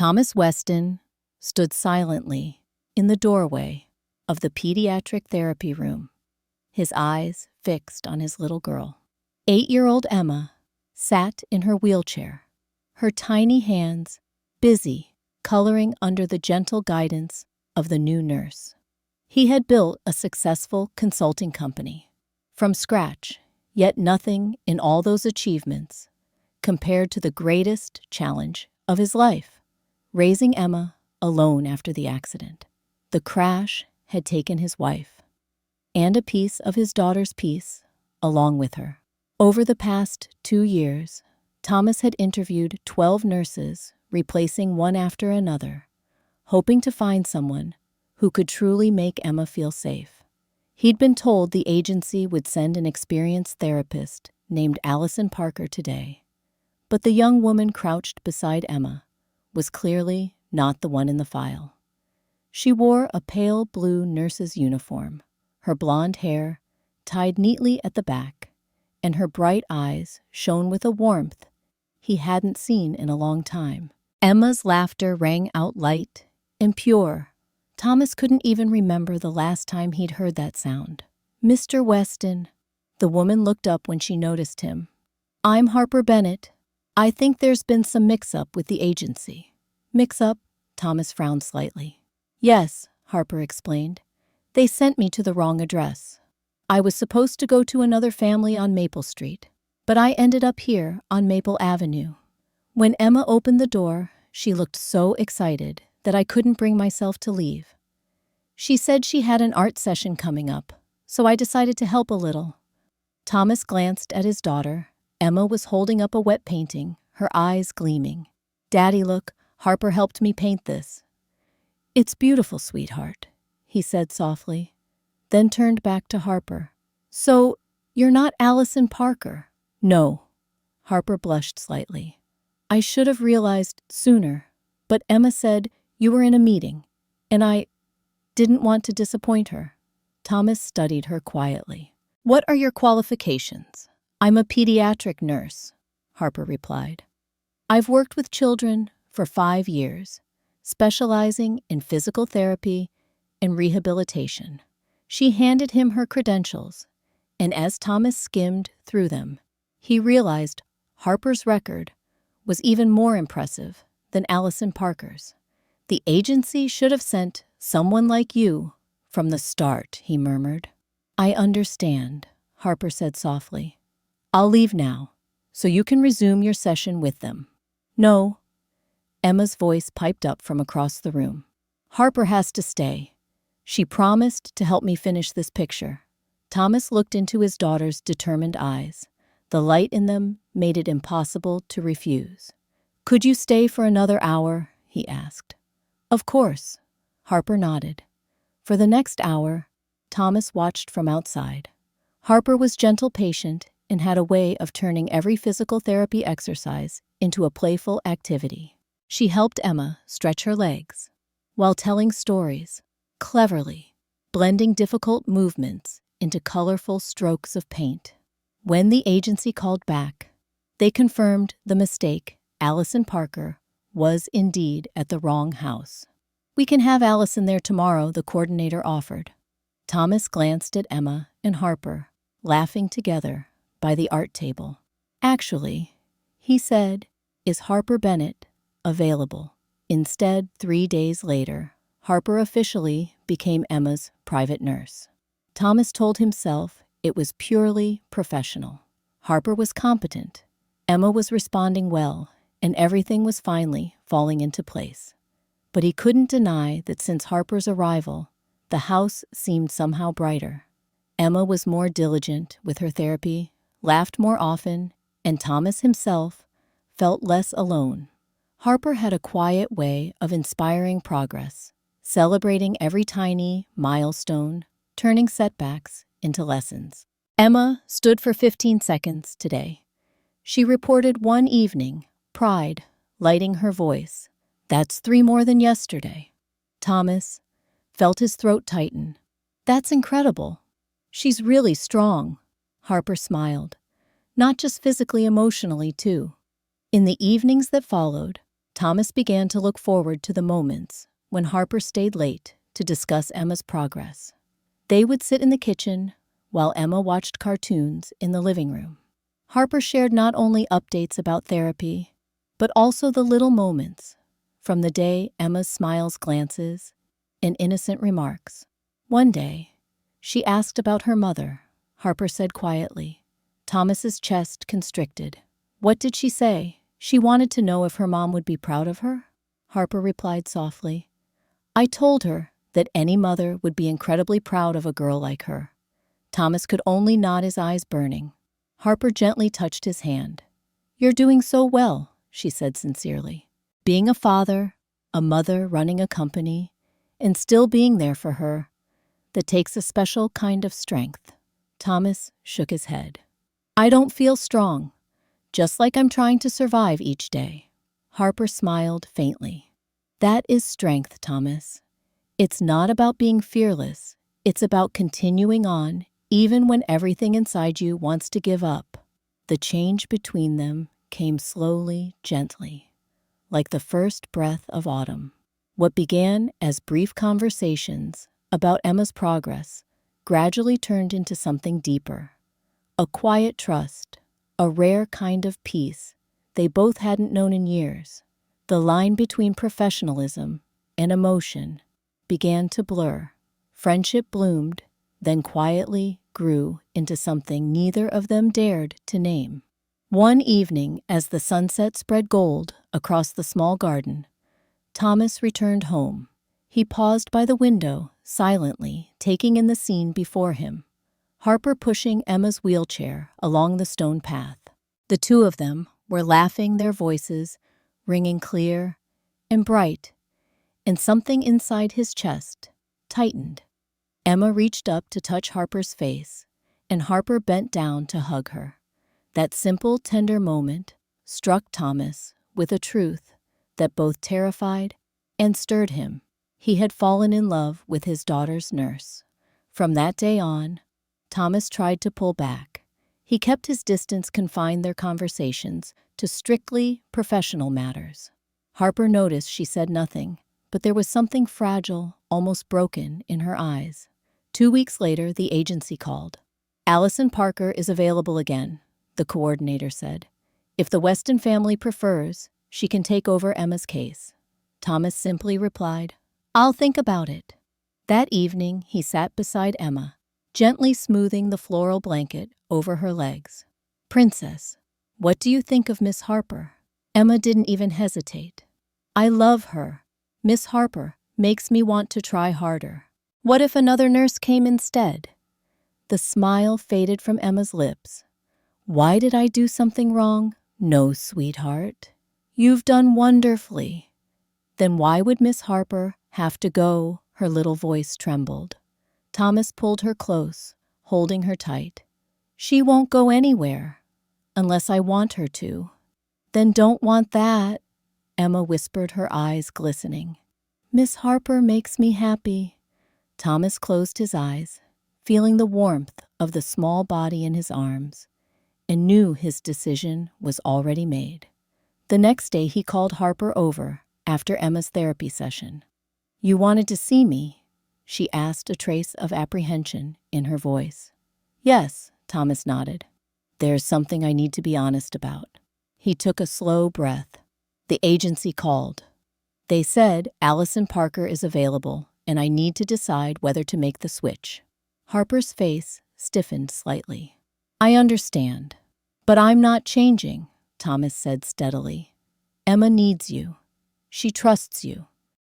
Thomas Weston stood silently in the doorway of the pediatric therapy room, his eyes fixed on his little girl. 8-year-old Emma sat in her wheelchair, her tiny hands busy coloring under the gentle guidance of the new nurse. He had built a successful consulting company from scratch, yet nothing in all those achievements compared to the greatest challenge of his life, raising Emma alone after the accident. The crash had taken his wife, and a piece of his daughter's peace along with her. Over the past 2 years, Thomas had interviewed 12 nurses, replacing one after another, hoping to find someone who could truly make Emma feel safe. He'd been told the agency would send an experienced therapist named Allison Parker today, but the young woman crouched beside Emma was clearly not the one in the file. She wore a pale blue nurse's uniform, her blonde hair tied neatly at the back, and her bright eyes shone with a warmth he hadn't seen in a long time. Emma's laughter rang out light and pure. Thomas couldn't even remember the last time he'd heard that sound. "Mr. Weston," the woman looked up when she noticed him. "I'm Harper Bennett. I think there's been some mix-up with the agency." "Mix-up?" Thomas frowned slightly. "Yes," Harper explained. "They sent me to the wrong address. I was supposed to go to another family on Maple Street, but I ended up here on Maple Avenue." When Emma opened the door, she looked so excited that I couldn't bring myself to leave. She said she had an art session coming up, so I decided to help a little. Thomas glanced at his daughter. Emma was holding up a wet painting, her eyes gleaming. "Daddy, look, Harper helped me paint this." "It's beautiful, sweetheart," he said softly, then turned back to Harper. "So, you're not Allison Parker?" "No." Harper blushed slightly. "I should have realized sooner, but Emma said you were in a meeting, and I didn't want to disappoint her." Thomas studied her quietly. "What are your qualifications?" "I'm a pediatric nurse," Harper replied. "I've worked with children for 5 years, specializing in physical therapy and rehabilitation." She handed him her credentials, and as Thomas skimmed through them, he realized Harper's record was even more impressive than Allison Parker's. "The agency should have sent someone like you from the start," he murmured. "I understand," Harper said softly. "I'll leave now, so you can resume your session with them." "No," Emma's voice piped up from across the room. "Harper has to stay. She promised to help me finish this picture." Thomas looked into his daughter's determined eyes. The light in them made it impossible to refuse. "Could you stay for another hour?" he asked. "Of course," Harper nodded. For the next hour, Thomas watched from outside. Harper was gentle, patient, and had a way of turning every physical therapy exercise into a playful activity. She helped Emma stretch her legs while telling stories, cleverly blending difficult movements into colorful strokes of paint. When the agency called back, they confirmed the mistake. Allison Parker was indeed at the wrong house. "We can have Allison there tomorrow," the coordinator offered. Thomas glanced at Emma and Harper, laughing together by the art table. "Actually," he said, "is Harper Bennett available?" Instead, 3 days later, Harper officially became Emma's private nurse. Thomas told himself it was purely professional. Harper was competent, Emma was responding well, and everything was finally falling into place. But he couldn't deny that since Harper's arrival, the house seemed somehow brighter. Emma was more diligent with her therapy, laughed more often, and Thomas himself felt less alone. Harper had a quiet way of inspiring progress, celebrating every tiny milestone, turning setbacks into lessons. Emma stood for 15 seconds today. She reported one evening, pride lighting her voice. "That's 3 more than yesterday." Thomas felt his throat tighten. "That's incredible. She's really strong." Harper smiled. "Not just physically, emotionally, too." In the evenings that followed, Thomas began to look forward to the moments when Harper stayed late to discuss Emma's progress. They would sit in the kitchen while Emma watched cartoons in the living room. Harper shared not only updates about therapy, but also the little moments from the day, Emma's smiles, glances, and innocent remarks. One day, she asked about her mother. Harper said quietly. Thomas's chest constricted. What did she say? She wanted to know if her mom would be proud of her? Harper replied softly. I told her that any mother would be incredibly proud of a girl like her. Thomas could only nod, his eyes burning. Harper gently touched his hand. You're doing so well, she said sincerely. Being a father, a mother running a company, and still being there for her, that takes a special kind of strength. Thomas shook his head. I don't feel strong, just like I'm trying to survive each day. Harper smiled faintly. That is strength, Thomas. It's not about being fearless. It's about continuing on, even when everything inside you wants to give up. The change between them came slowly, gently, like the first breath of autumn. What began as brief conversations about Emma's progress gradually turned into something deeper. A quiet trust, a rare kind of peace they both hadn't known in years. The line between professionalism and emotion began to blur. Friendship bloomed, then quietly grew into something neither of them dared to name. One evening, as the sunset spread gold across the small garden, Thomas returned home. He paused by the window, silently taking in the scene before him. Harper pushing Emma's wheelchair along the stone path. The two of them were laughing, their voices ringing clear and bright, and something inside his chest tightened. Emma reached up to touch Harper's face, and Harper bent down to hug her. That simple, tender moment struck Thomas with a truth that both terrified and stirred him. He had fallen in love with his daughter's nurse. From that day on, Thomas tried to pull back. He kept his distance, confined their conversations to strictly professional matters. Harper noticed she said nothing, but there was something fragile, almost broken, in her eyes. 2 weeks later, the agency called. Allison Parker is available again, the coordinator said. If the Weston family prefers, she can take over Emma's case. Thomas simply replied, I'll think about it. That evening, he sat beside Emma, gently smoothing the floral blanket over her legs. Princess, what do you think of Miss Harper? Emma didn't even hesitate. I love her. Miss Harper makes me want to try harder. What if another nurse came instead? The smile faded from Emma's lips. Why did I do something wrong? No, sweetheart. You've done wonderfully. Then why would Miss Harper have to go? Her little voice trembled. Thomas pulled her close, holding her tight. She won't go anywhere, unless I want her to. Then don't want that, Emma whispered, her eyes glistening. Miss Harper makes me happy. Thomas closed his eyes, feeling the warmth of the small body in his arms, and knew his decision was already made. The next day he called Harper over after Emma's therapy session. You wanted to see me? She asked, a trace of apprehension in her voice. Yes, Thomas nodded. There's something I need to be honest about. He took a slow breath. The agency called. They said Allison Parker is available, and I need to decide whether to make the switch. Harper's face stiffened slightly. I understand, but I'm not changing, Thomas said steadily. Emma needs you. She trusts you.